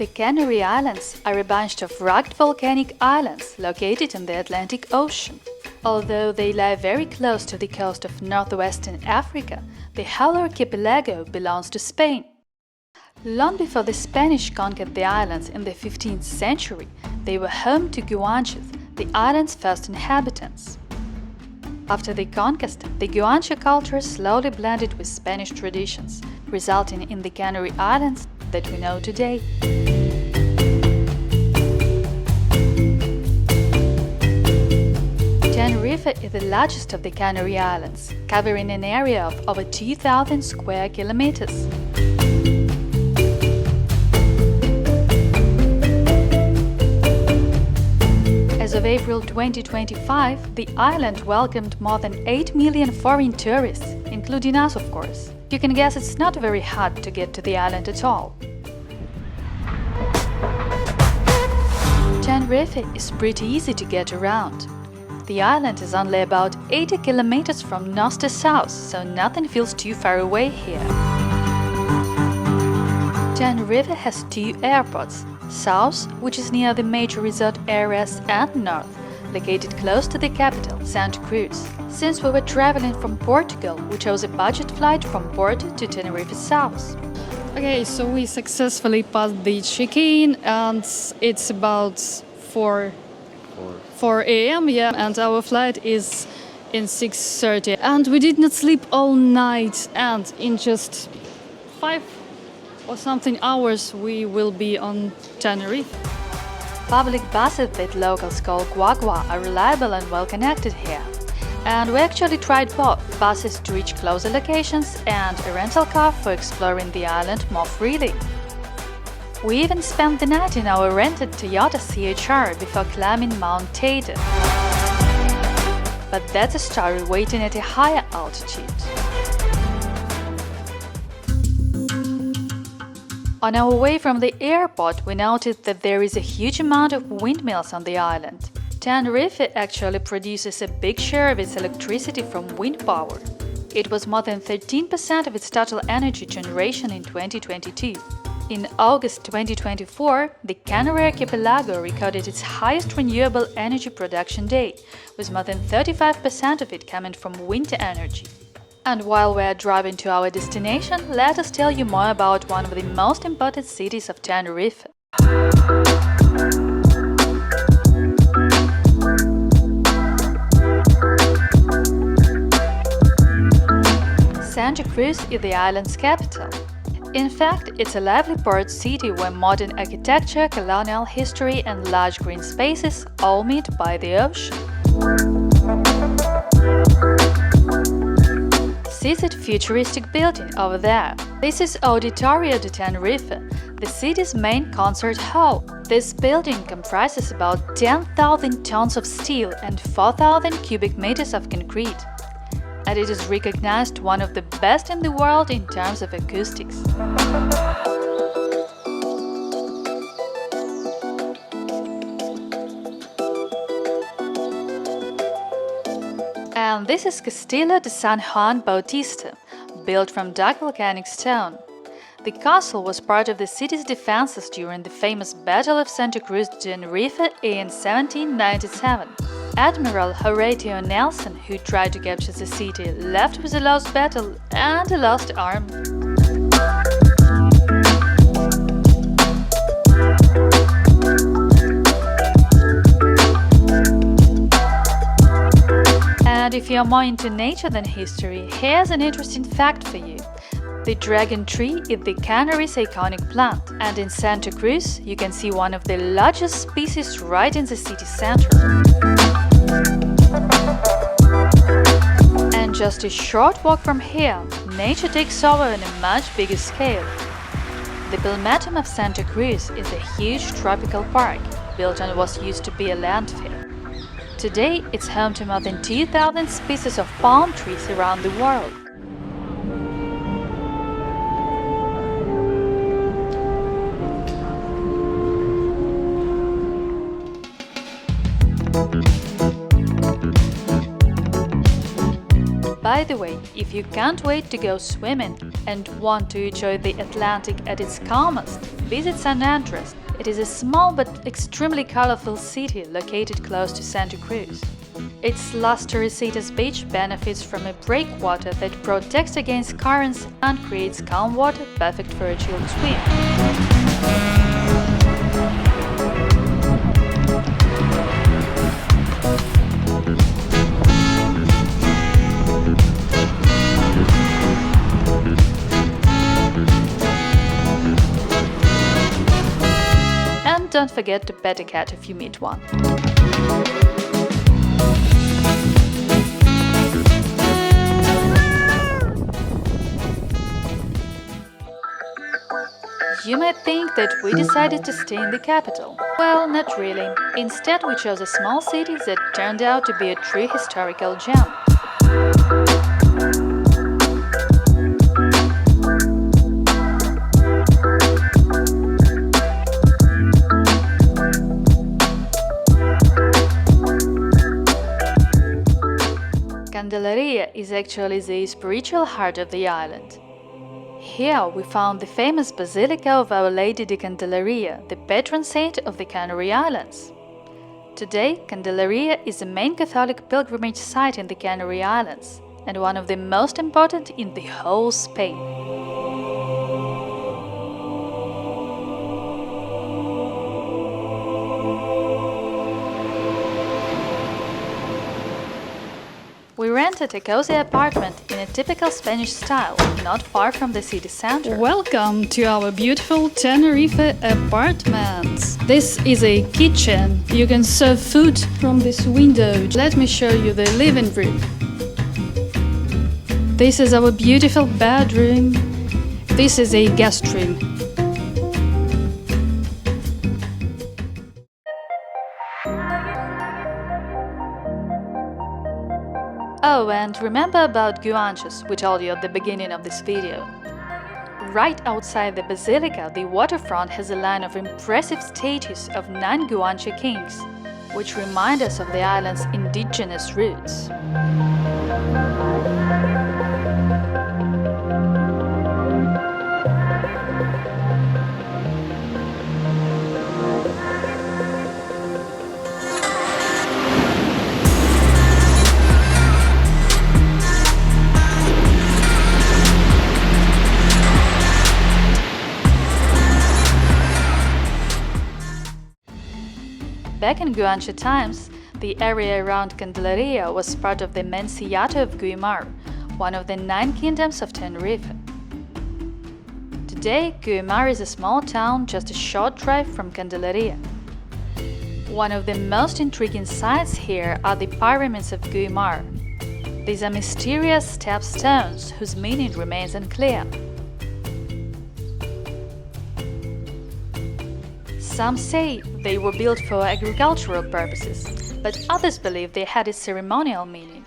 The Canary Islands are a bunch of rugged volcanic islands located in the Atlantic Ocean. Although they lie very close to the coast of northwestern Africa, the whole archipelago belongs to Spain. Long before the Spanish conquered the islands in the 15th century, they were home to Gigantes, the island's first inhabitants. After the conquest, the Guanche culture slowly blended with Spanish traditions, resulting in the Canary Islands that we know today. Tenerife is the largest of the Canary Islands, covering an area of over 2,000 square kilometers. As of April 2025, the island welcomed more than 8 million foreign tourists, including us, of course. You can guess it's not very hard to get to the island at all. Tenerife is pretty easy to get around. The island is only about 80 kilometers from north to south, so nothing feels too far away here. Tenerife has two airports, south, which is near the major resort areas, and north, located close to the capital, Santa Cruz. Since we were traveling from Portugal, we chose a budget flight from Puerto to Tenerife south. Okay, so we successfully passed the check-in and it's about 4 a.m. and our flight is in 6:30. And we did not sleep all night, and in just 5 or something hours we will be on Tenerife. Public buses that locals call guagua are reliable and well connected here. And we actually tried both, buses to reach closer locations and a rental car for exploring the island more freely. We even spent the night in our rented Toyota CHR before climbing Mt Teide. But that's a story waiting at a higher altitude. On our way from the airport, we noted that there is a huge amount of windmills on the island. Tenerife actually produces a big share of its electricity from wind power. It was more than 13% of its total energy generation in 2022. In August 2024, the Canary Archipelago recorded its highest renewable energy production day, with more than 35% of it coming from wind energy. And while we are driving to our destination, let us tell you more about one of the most important cities of Tenerife. Santa Cruz is the island's capital. In fact, it's a lively port city where modern architecture, colonial history and large green spaces all meet by the ocean. See that futuristic building over there? This is Auditorio de Tenerife, the city's main concert hall. This building comprises about 10,000 tons of steel and 4,000 cubic meters of concrete. And it is recognized one of the best in the world in terms of acoustics. And this is Castillo de San Juan Bautista, built from dark volcanic stone. The castle was part of the city's defenses during the famous Battle of Santa Cruz de Tenerife in 1797. Admiral Horatio Nelson, who tried to capture the city, left with a lost battle and a lost arm. And if you're more into nature than history, here's an interesting fact for you. The dragon tree is the Canary's iconic plant, and in Santa Cruz you can see one of the largest species right in the city center. And just a short walk from here, nature takes over on a much bigger scale. The Palmetto of Santa Cruz is a huge tropical park, built on what used to be a landfill. Today, it's home to more than 2,000 species of palm trees around the world. By the way, if you can't wait to go swimming, and want to enjoy the Atlantic at its calmest, visit San Andres. It is a small but extremely colorful city located close to Santa Cruz. Its Las Teresitas beach benefits from a breakwater that protects against currents and creates calm water perfect for a chilled swim. And don't forget to pet a cat if you meet one. You might think that we decided to stay in the capital. Well, not really. Instead, we chose a small city that turned out to be a true historical gem. Candelaria is actually the spiritual heart of the island. Here we found the famous Basilica of Our Lady de Candelaria, the patron saint of the Canary Islands. Today, Candelaria is the main Catholic pilgrimage site in the Canary Islands and one of the most important in the whole Spain. We rented a cozy apartment in a typical Spanish style, not far from the city center. Welcome to our beautiful Tenerife apartments. This is a kitchen. You can serve food from this window. Let me show you the living room. This is our beautiful bedroom. This is a guest room. Oh, and remember about Gigantes we told you at the beginning of this video. Right outside the Basilica, the waterfront has a line of impressive statues of 9 Guanche kings, which remind us of the island's indigenous roots. Back in Guanche times, the area around Candelaria was part of the Masca of Güímar, one of the 9 kingdoms of Tenerife. Today, Güímar is a small town just a short drive from Candelaria. One of the most intriguing sights here are the pyramids of Güímar. These are mysterious step stones whose meaning remains unclear. Some say they were built for agricultural purposes, but others believe they had a ceremonial meaning.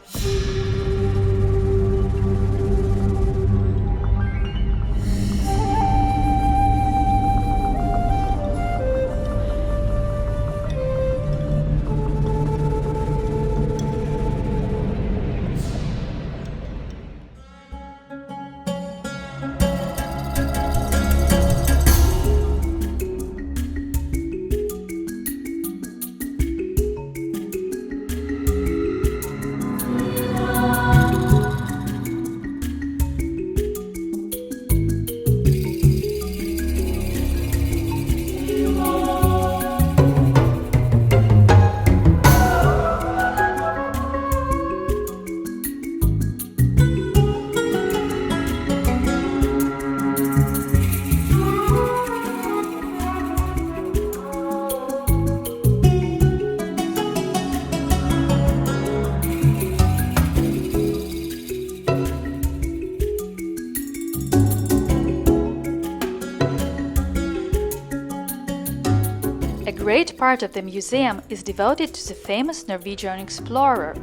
A great part of the museum is devoted to the famous Norwegian explorer,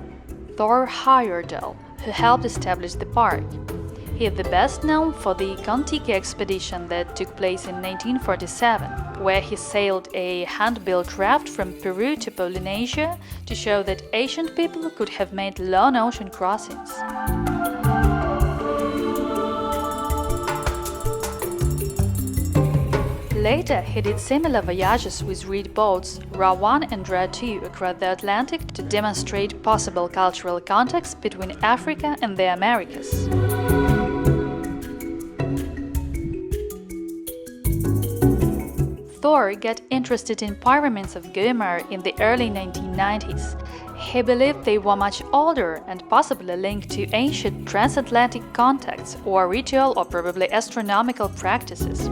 Thor Heyerdahl, who helped establish the park. He is the best known for the Kon-Tiki expedition that took place in 1947, where he sailed a hand-built raft from Peru to Polynesia to show that ancient people could have made long ocean crossings. Later, he did similar voyages with reed boats, Ra 1 and Ra 2, across the Atlantic to demonstrate possible cultural contacts between Africa and the Americas. Thor got interested in pyramids of Güímar in the early 1990s. He believed they were much older and possibly linked to ancient transatlantic contacts or ritual or probably astronomical practices.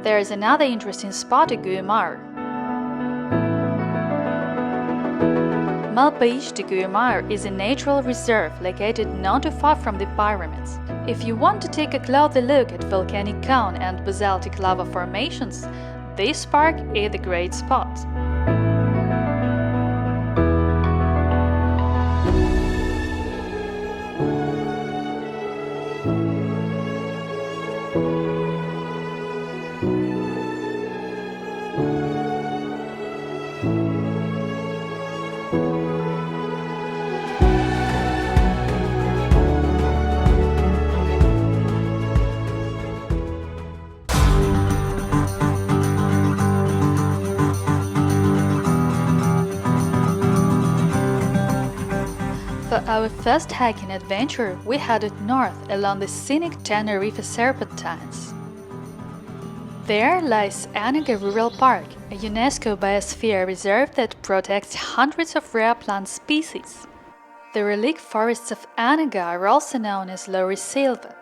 There is another interesting spot at Güímar. Malpaís de Güímar is a natural reserve located not too far from the pyramids. If you want to take a closer look at volcanic cone and basaltic lava formations, this park is a great spot. For our first hiking adventure, we headed north along the scenic Tenerife serpentines. There lies Anaga Rural Park, a UNESCO biosphere reserve that protects hundreds of rare plant species. The relic forests of Anaga are also known as laurisilva.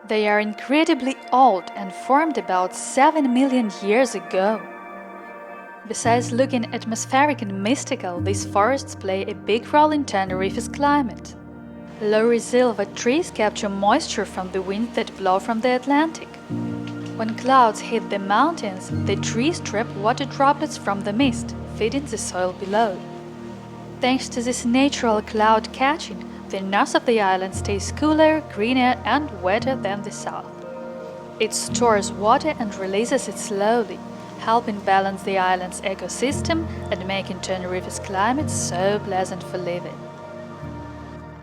They are incredibly old and formed about 7 million years ago. Besides looking atmospheric and mystical, these forests play a big role in Tenerife's climate. Laurisilva trees capture moisture from the winds that blow from the Atlantic. When clouds hit the mountains, the trees trap water droplets from the mist, feeding the soil below. Thanks to this natural cloud catching, the north of the island stays cooler, greener, and wetter than the south. It stores water and releases it slowly, helping balance the island's ecosystem and making Tenerife's climate so pleasant for living.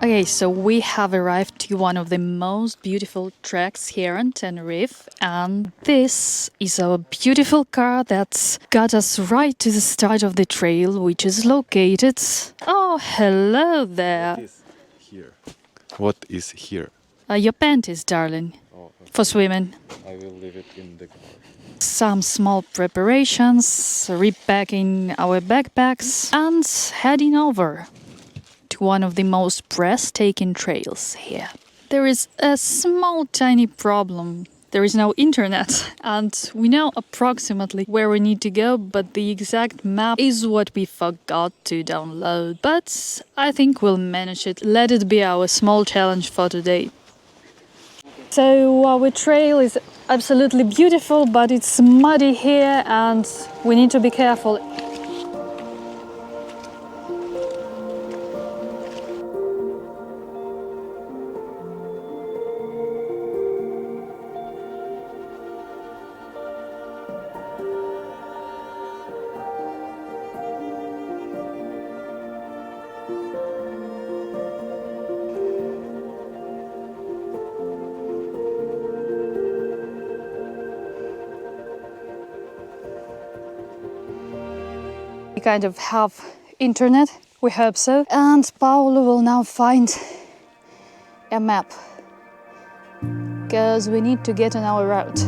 Okay, so we have arrived to one of the most beautiful tracks here in Tenerife, and this is our beautiful car that's got us right to the start of the trail, which is located... Oh, hello there! What is here? What is here? Your panties, darling, for swimming. I will leave it in the car. Some small preparations, repacking our backpacks, and heading over to one of the most breathtaking trails here. There is a small tiny problem. There is no internet, and we know approximately where we need to go, but the exact map is what we forgot to download. But I think we'll manage it. Let it be our small challenge for today. So our trail is absolutely beautiful, but it's muddy here and we need to be careful. We kind of have internet, we hope so. And Paolo will now find a map, because we need to get on our route.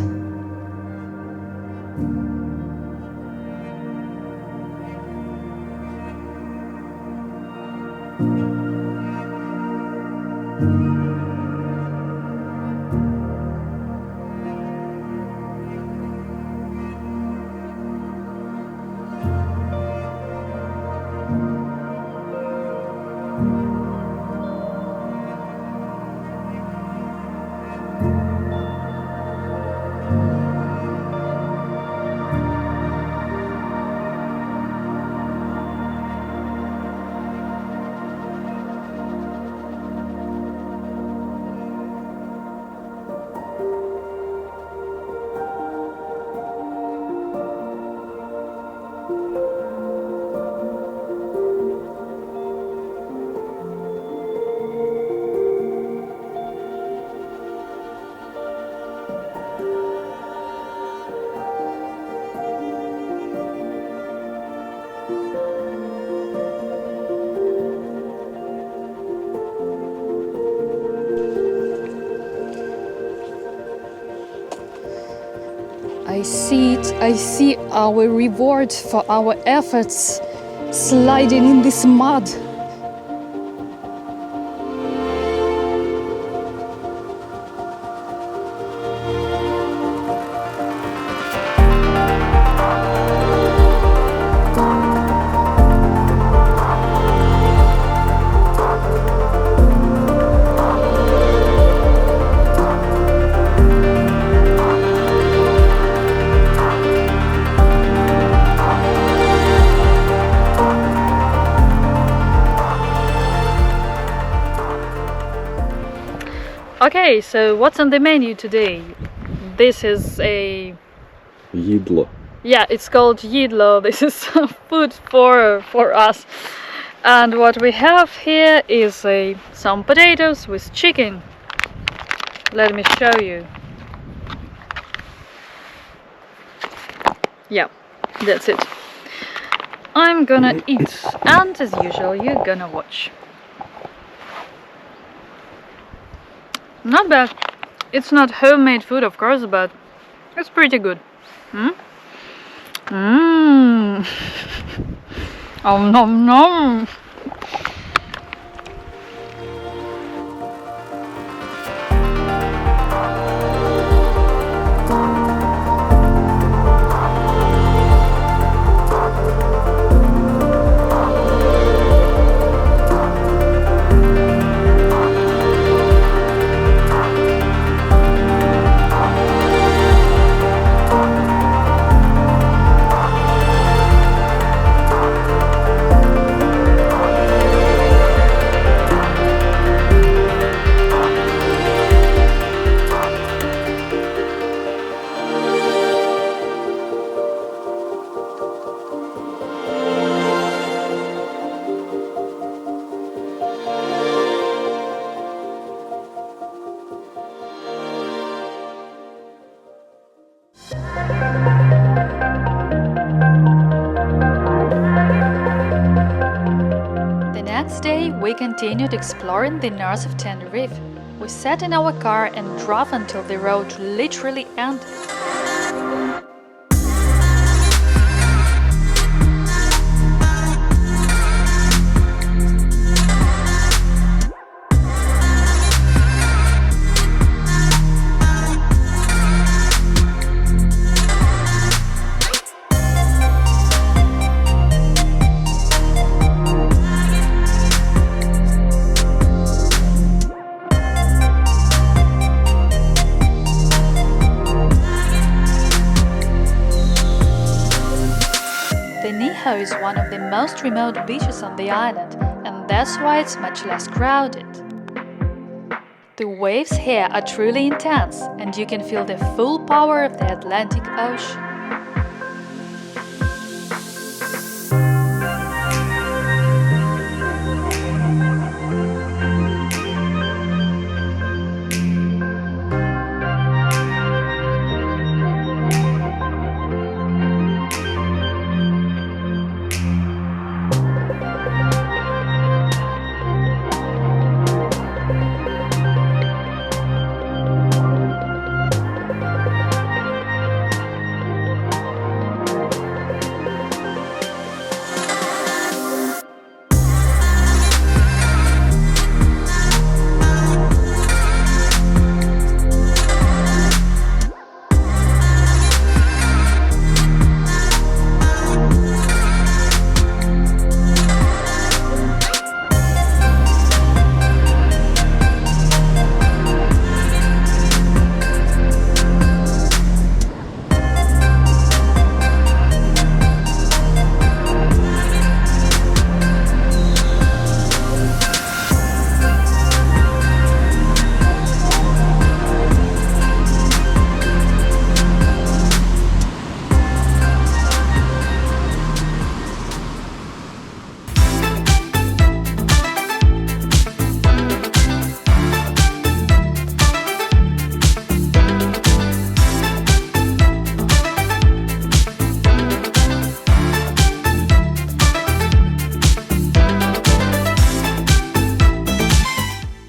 I see it. I see our reward for our efforts sliding in this mud. Okay, so what's on the menu today? This is a... Yidlo. Yeah, it's called yidlo. This is food for us. And what we have here is some potatoes with chicken. Let me show you. Yeah, that's it. I'm gonna eat, and as usual, you're gonna watch. Not bad. It's not homemade food, of course, but it's pretty good. Oh, nom nom. Next day, we continued exploring the north of Tenerife. We sat in our car and drove until the road literally ended. Benijo is one of the most remote beaches on the island, and that's why it's much less crowded. The waves here are truly intense, and you can feel the full power of the Atlantic Ocean.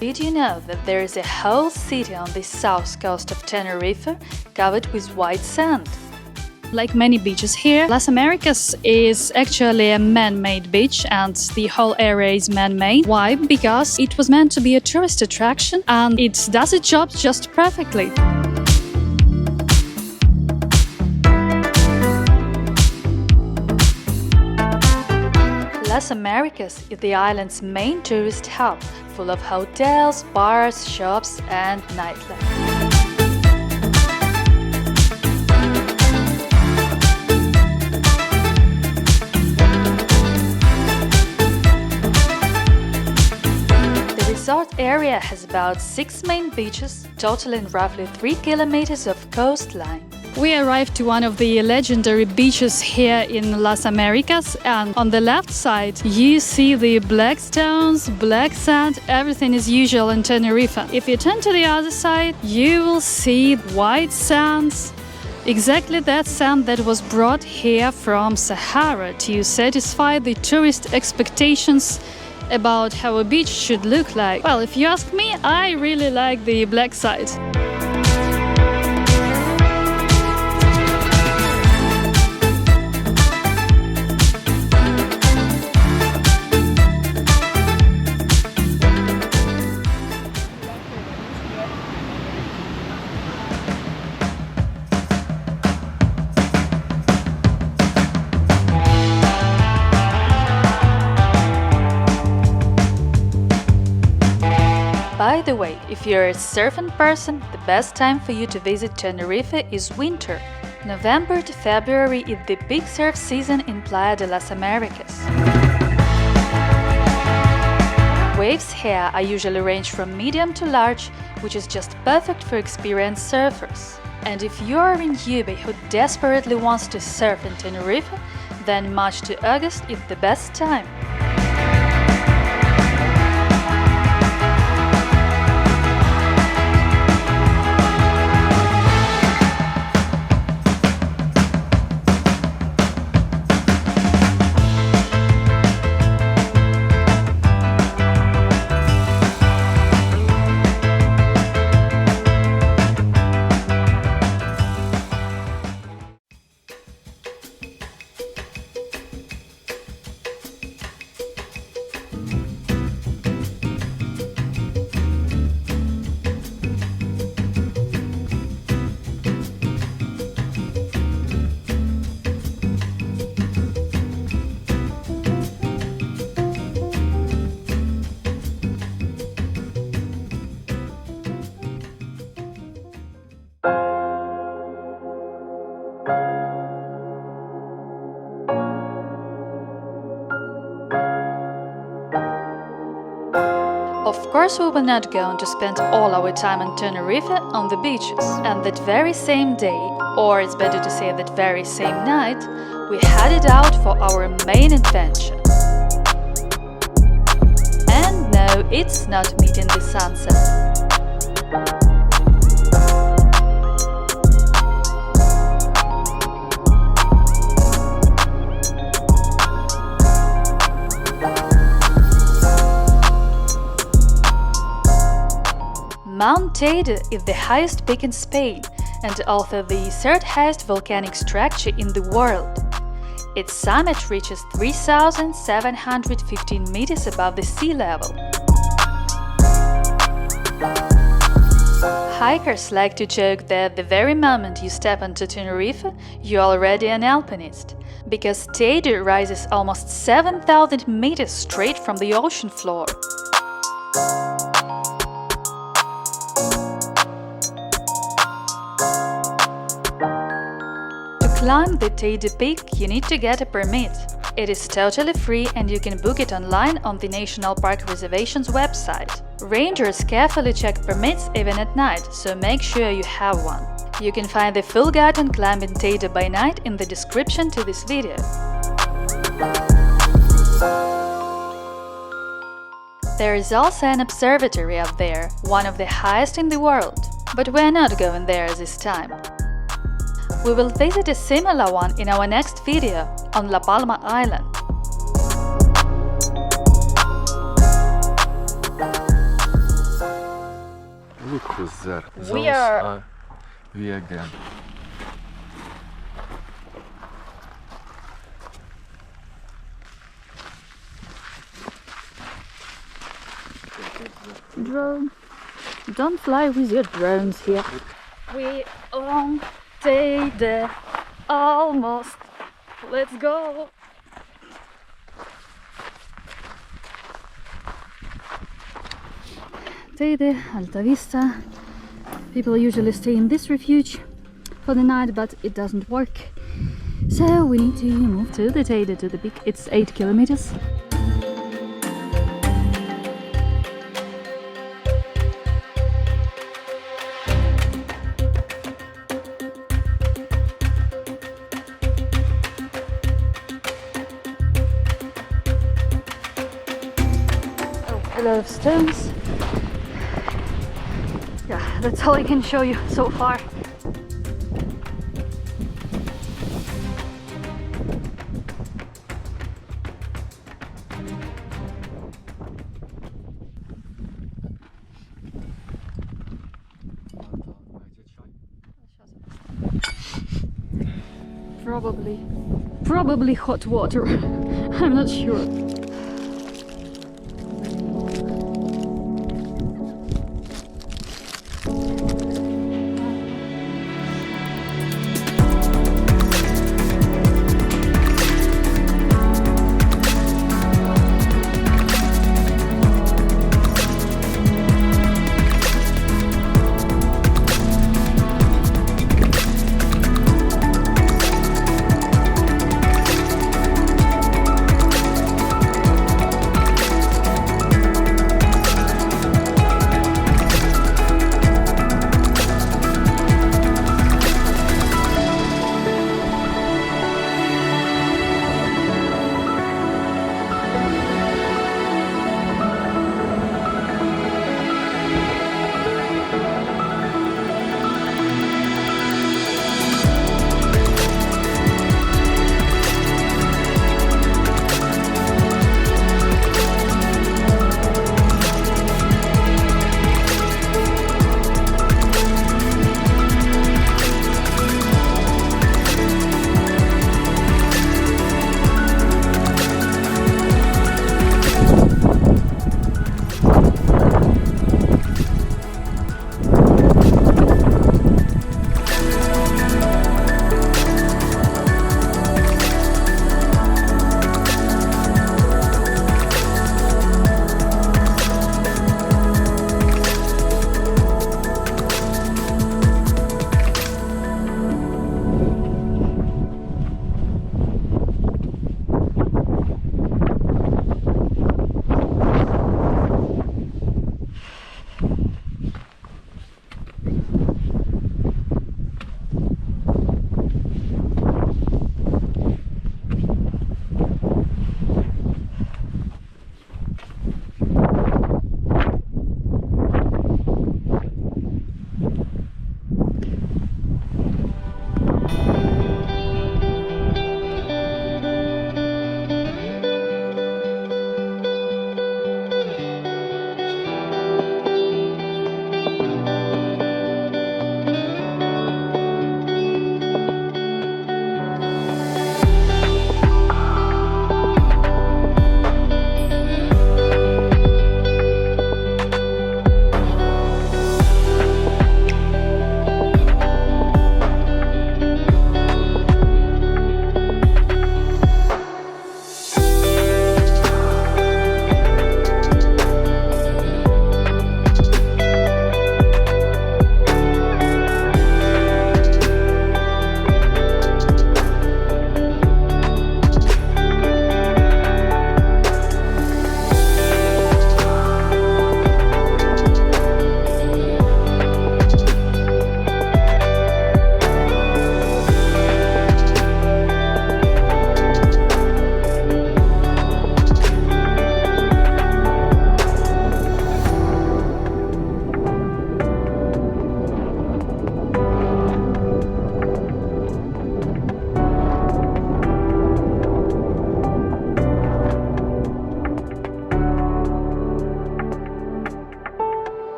Did you know that there is a whole city on the south coast of Tenerife covered with white sand? Like many beaches here, Las Americas is actually a man-made beach and the whole area is man-made. Why? Because it was meant to be a tourist attraction and it does its job just perfectly. Las Americas is the island's main tourist hub, full of hotels, bars, shops and nightlife. The resort area has about 6 main beaches, totaling roughly 3 kilometers of coastline. We arrived to one of the legendary beaches here in Las Americas, and on the left side you see the black stones, black sand, everything is usual in Tenerife. If you turn to the other side, you will see white sands, exactly that sand that was brought here from Sahara to satisfy the tourist expectations about how a beach should look like. Well, if you ask me, I really like the black side. By the way, if you're a surfing person, the best time for you to visit Tenerife is winter. November to February is the big surf season in Playa de las Americas. Waves here are usually range from medium to large, which is just perfect for experienced surfers. And if you are a newbie who desperately wants to surf in Tenerife, then March to August is the best time. Of course, we were not going to spend all our time in Tenerife on the beaches. And that very same day, or it's better to say that very same night, we headed out for our main adventure. And no, it's not meeting the sunset. Mt Teide is the highest peak in Spain and also the third highest volcanic structure in the world. Its summit reaches 3,715 meters above the sea level. Hikers like to joke that the very moment you step onto Tenerife, you're already an alpinist, because Teide rises almost 7,000 meters straight from the ocean floor. To climb the Teide peak, you need to get a permit. It is totally free and you can book it online on the National Park Reservations website. Rangers carefully check permits even at night, so make sure you have one. You can find the full guide on climbing Teide by night in the description to this video. There is also an observatory up there, one of the highest in the world. But we're not going there this time. We will visit a similar one in our next video on La Palma Island. Look who's there. We are- We again. drone. Don't fly with your drones here. We on Teide, almost. Let's go. Teide, Alta Vista. People usually stay in this refuge for the night, but it doesn't work. So we need to move to the Teide, to the peak. It's 8 kilometers. A lot of stones. Yeah, that's all I can show you so far. Probably hot water. I'm not sure.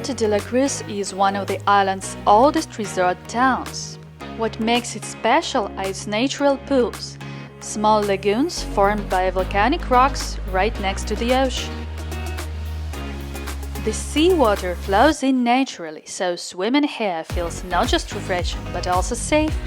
Puerto de la Cruz is one of the island's oldest resort towns. What makes it special are its natural pools, small lagoons formed by volcanic rocks right next to the ocean. The seawater flows in naturally, so swimming here feels not just refreshing but also safe.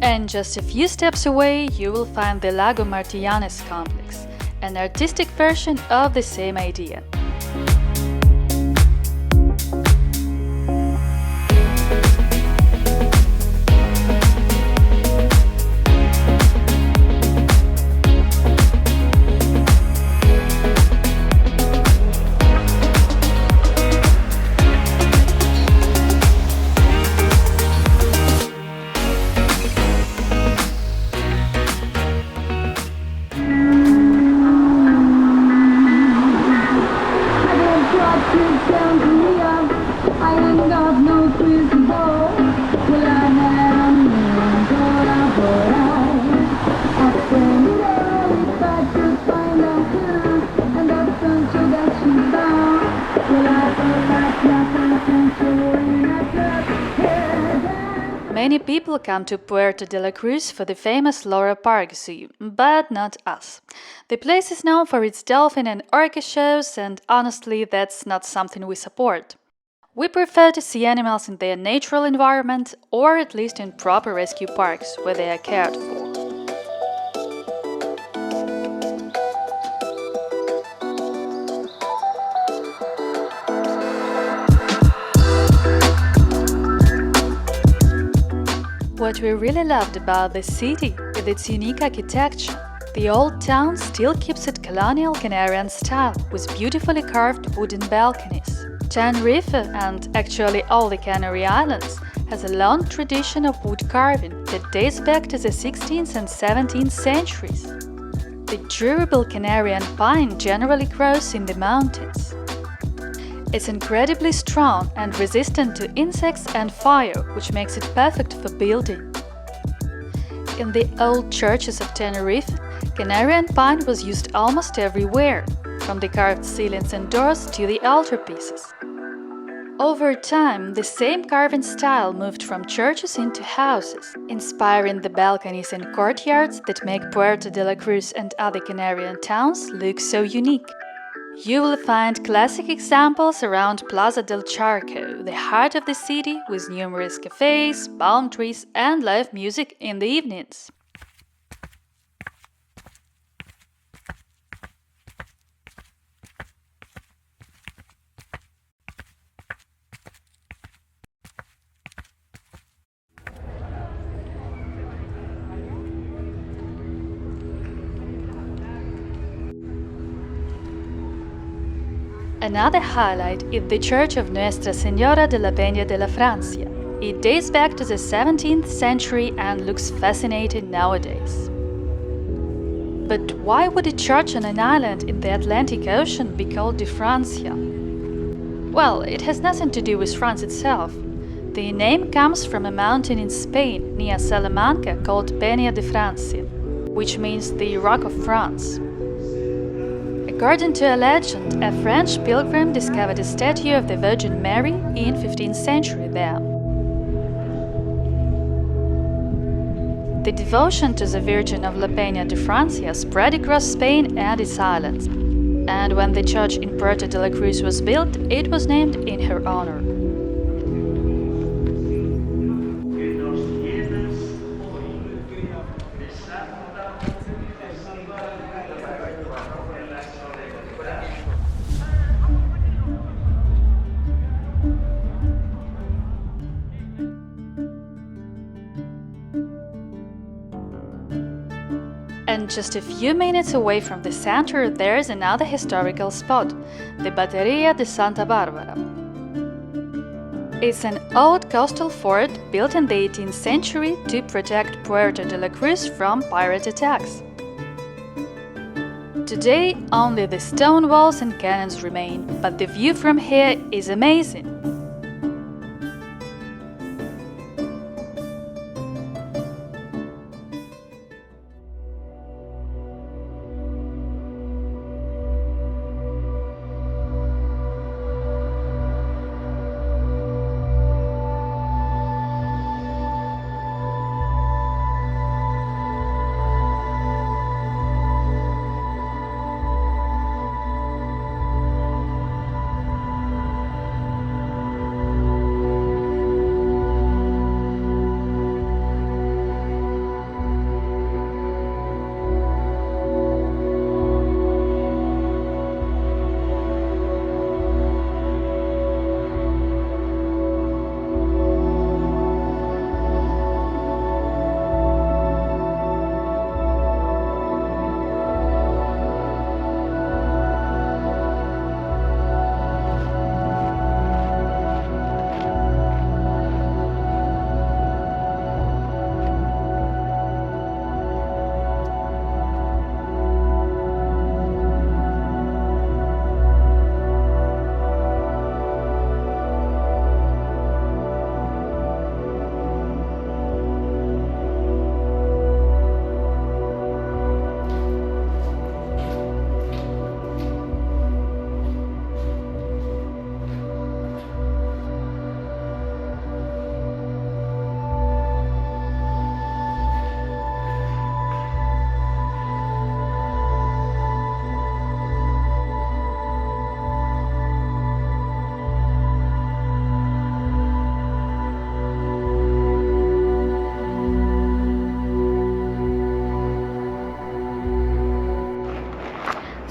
And just a few steps away, you will find the Lago Martillanes complex, an artistic version of the same idea. Many people come to Puerto de la Cruz for the famous Lora Park Zoo, but not us. The place is known for its dolphin and orca shows, and honestly, that's not something we support. We prefer to see animals in their natural environment, or at least in proper rescue parks where they are cared for. What we really loved about this city is its unique architecture. The old town still keeps its colonial Canarian style with beautifully carved wooden balconies. Tenerife, and actually all the Canary Islands, has a long tradition of wood carving that dates back to the 16th and 17th centuries. The durable Canarian pine generally grows in the mountains. It's incredibly strong and resistant to insects and fire, which makes it perfect for building. In the old churches of Tenerife, Canarian pine was used almost everywhere, from the carved ceilings and doors to the altarpieces. Over time, the same carving style moved from churches into houses, inspiring the balconies and courtyards that make Puerto de la Cruz and other Canarian towns look so unique. You will find classic examples around Plaza del Charco, the heart of the city, with numerous cafes, palm trees, and live music in the evenings. Another highlight is the Church of Nuestra Señora de la Peña de la Francia. It dates back to the 17th century and looks fascinating nowadays. But why would a church on an island in the Atlantic Ocean be called de Francia? Well, it has nothing to do with France itself. The name comes from a mountain in Spain near Salamanca called Peña de Francia, which means the Rock of France. According to a legend, a French pilgrim discovered a statue of the Virgin Mary in 15th century there. The devotion to the Virgin of La Peña de Francia spread across Spain and its islands, and when the church in Puerto de la Cruz was built, it was named in her honor. And just a few minutes away from the center, there is another historical spot, the Batteria de Santa Barbara. It's an old coastal fort built in the 18th century to protect Puerto de la Cruz from pirate attacks. Today, only the stone walls and canyons remain, but the view from here is amazing.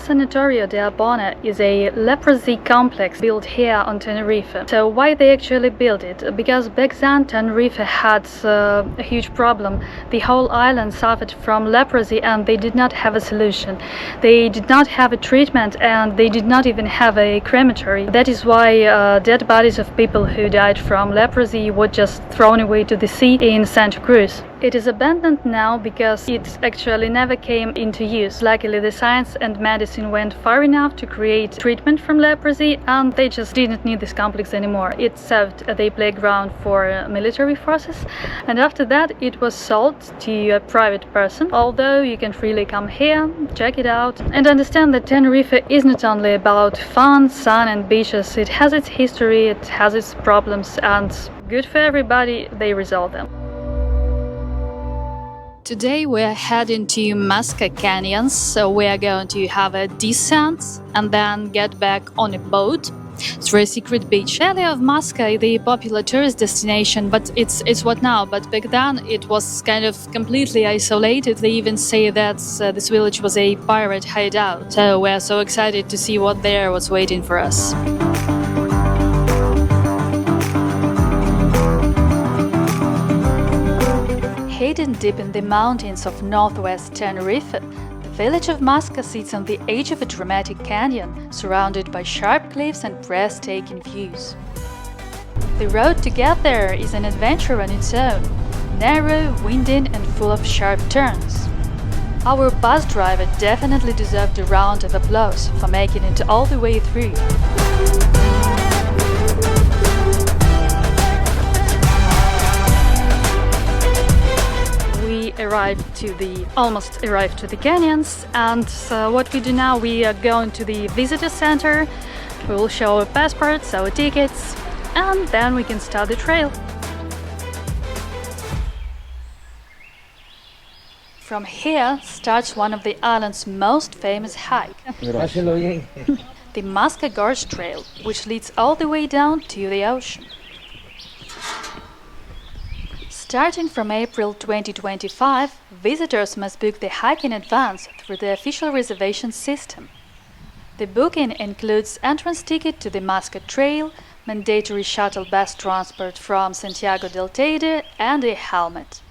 Sanatorio de Abona is a leprosy complex built here on Tenerife. So why they actually built it? Because back then Tenerife had a huge problem. The whole island suffered from leprosy and they did not have a solution. They did not have a treatment and they did not even have a crematory. That is why dead bodies of people who died from leprosy were just thrown away to the sea in Santa Cruz. It is abandoned now because it actually never came into use. Luckily, the science and medicine went far enough to create treatment from leprosy and they just didn't need this complex anymore. It served as a playground for military forces, and after that it was sold to a private person. Although you can freely come here, check it out, and understand that Tenerife is not only about fun, sun and beaches. It has its history, it has its problems, and good for everybody, they resolve them. Today we are heading to Masca Canyon, so we are going to have a descent and then get back on a boat through a secret beach. Area of Masca is the popular tourist destination, but it's what now? But back then it was kind of completely isolated. They even say that this village was a pirate hideout. So we are so excited to see what there was waiting for us. Hidden deep in the mountains of northwest Tenerife, the village of Masca sits on the edge of a dramatic canyon, surrounded by sharp cliffs and breathtaking views. The road to get there is an adventure on its own, narrow, winding and full of sharp turns. Our bus driver definitely deserved a round of applause for making it all the way through. Almost arrived to the canyons, and what we do now, we are going to the visitor center. We will show our passports, our tickets, and then we can start the trail. From here starts one of the island's most famous hikes, the Masca Gorge Trail, which leads all the way down to the ocean. Starting from April 2025, visitors must book the hike in advance through the official reservation system. The booking includes entrance ticket to the Masca Trail, mandatory shuttle bus transport from Santiago del Teide, and a helmet.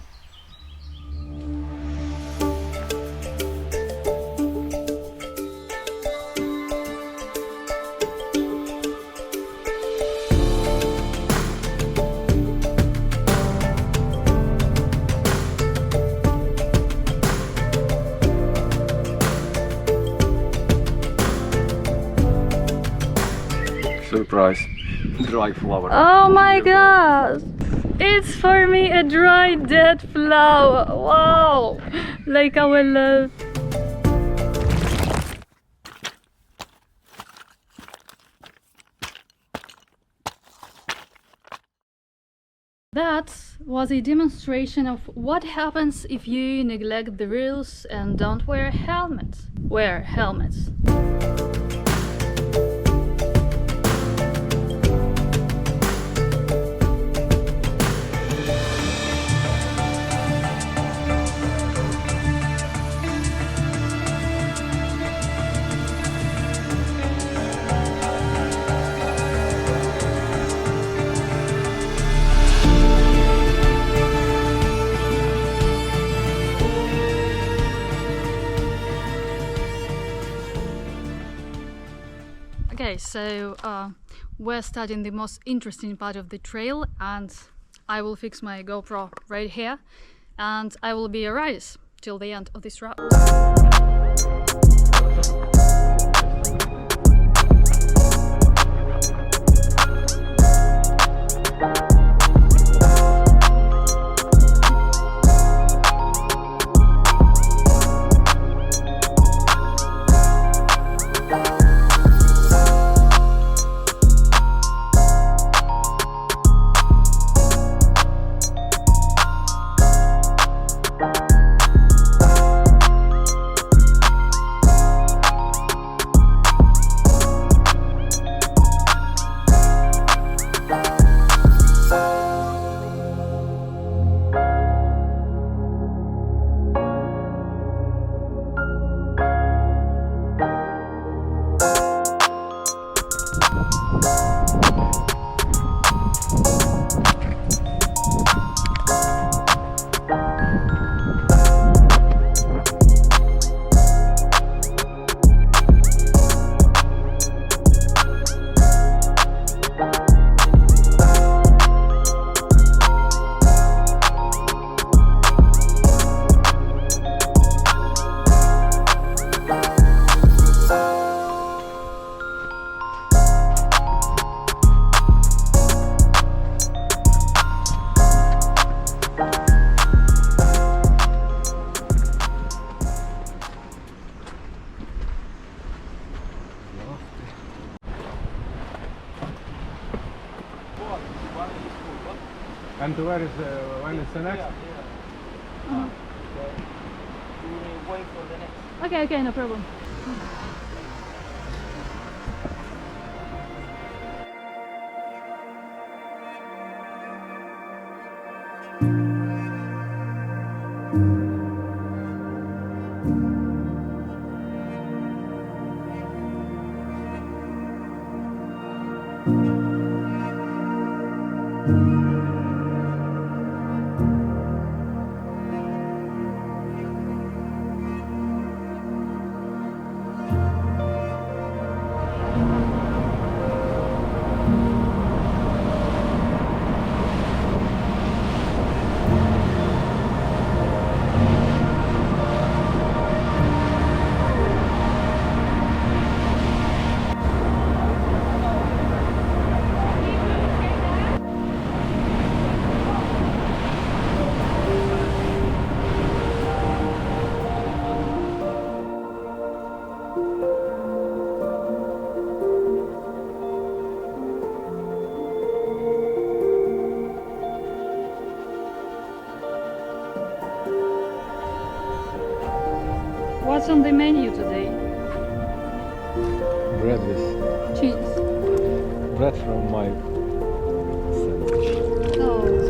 surprise. Dry flower. Oh my god! It's for me a dry dead flower. Wow! Like our love. That was a demonstration of what happens if you neglect the rules and don't wear helmets. Wear helmets. Okay, so we're starting the most interesting part of the trail, and I will fix my GoPro right here, and I will be a race till the end of this route. And where is when is the next? We wait for the next. Okay, no problem. What's on the menu today? Bread with Cheese. bread from my sandwich. Oh.